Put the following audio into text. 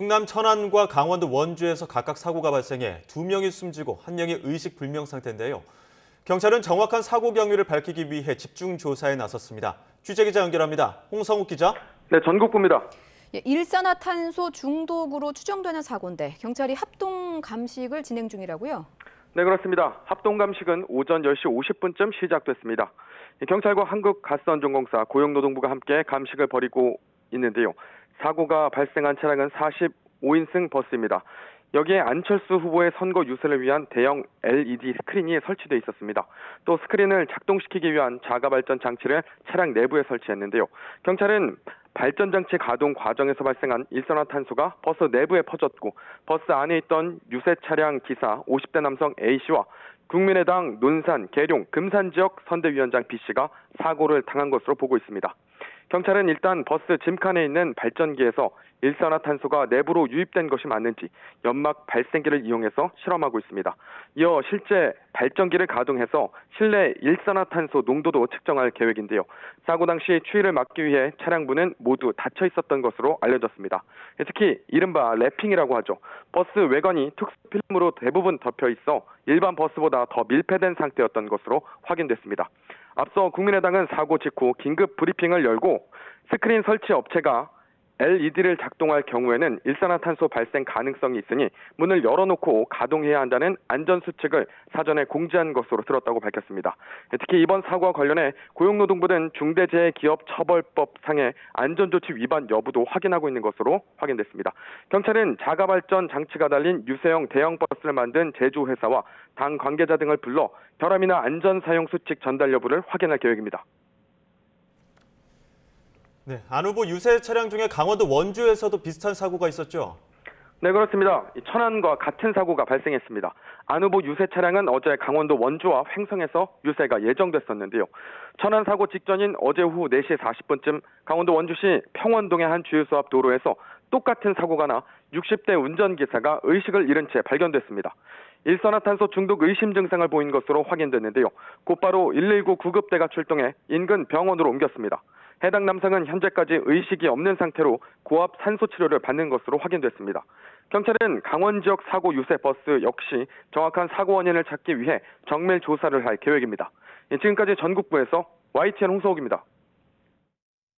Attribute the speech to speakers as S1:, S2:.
S1: 충남 천안과 강원도 원주에서 각각 사고가 발생해 2명이 숨지고 1명이 의식불명 상태인데요. 경찰은 정확한 사고 경위를 밝히기 위해 집중 조사에 나섰습니다. 취재기자 연결합니다. 홍성욱 기자.
S2: 네, 전국구입니다.
S3: 일산화탄소 중독으로 추정되는 사고인데 경찰이 합동 감식을 진행 중이라고요?
S2: 네, 그렇습니다. 합동 감식은 오전 10시 50분쯤 시작됐습니다. 경찰과 한국가스안전공사, 고용노동부가 함께 감식을 벌이고 있는데요. 사고가 발생한 차량은 45인승 버스입니다. 여기에 안철수 후보의 선거 유세를 위한 대형 LED 스크린이 설치돼 있었습니다. 또 스크린을 작동시키기 위한 자가발전 장치를 차량 내부에 설치했는데요. 경찰은 발전 장치 가동 과정에서 발생한 일산화탄소가 버스 내부에 퍼졌고 버스 안에 있던 유세 차량 기사 50대 남성 A씨와 국민의당 논산, 계룡, 금산 지역 선대위원장 B씨가 사고를 당한 것으로 보고 있습니다. 경찰은 일단 버스 짐칸에 있는 발전기에서 일산화탄소가 내부로 유입된 것이 맞는지 연막 발생기를 이용해서 실험하고 있습니다. 이어 실제 발전기를 가동해서 실내 일산화탄소 농도도 측정할 계획인데요. 사고 당시 추위를 막기 위해 차량부는 모두 닫혀 있었던 것으로 알려졌습니다. 특히 이른바 랩핑이라고 하죠. 버스 외관이 특수필름으로 대부분 덮여 있어 일반 버스보다 더 밀폐된 상태였던 것으로 확인됐습니다. 앞서 국민의당은 사고 직후 긴급 브리핑을 열고 스크린 설치 업체가 LED를 작동할 경우에는 일산화탄소 발생 가능성이 있으니 문을 열어놓고 가동해야 한다는 안전수칙을 사전에 공지한 것으로 들었다고 밝혔습니다. 특히 이번 사고와 관련해 고용노동부는 중대재해기업처벌법상의 안전조치 위반 여부도 확인하고 있는 것으로 확인됐습니다. 경찰은 자가발전 장치가 달린 유세형 대형 버스를 만든 제조회사와 당 관계자 등을 불러 결함이나 안전사용수칙 전달 여부를 확인할 계획입니다.
S1: 네, 안 후보 유세 차량 중에 강원도 원주에서도 비슷한 사고가 있었죠?
S2: 네, 그렇습니다. 천안과 같은 사고가 발생했습니다. 안 후보 유세 차량은 어제 강원도 원주와 횡성에서 유세가 예정됐었는데요. 천안 사고 직전인 어제 오후 4시 40분쯤 강원도 원주시 평원동의 한 주유소 앞 도로에서 똑같은 사고가 나 60대 운전기사가 의식을 잃은 채 발견됐습니다. 일산화탄소 중독 의심 증상을 보인 것으로 확인됐는데요. 곧바로 119 구급대가 출동해 인근 병원으로 옮겼습니다. 해당 남성은 현재까지 의식이 없는 상태로 고압 산소 치료를 받는 것으로 확인됐습니다. 경찰은 강원 지역 사고 유세 버스 역시 정확한 사고 원인을 찾기 위해 정밀 조사를 할 계획입니다. 지금까지 전국부에서 YTN 홍서욱입니다.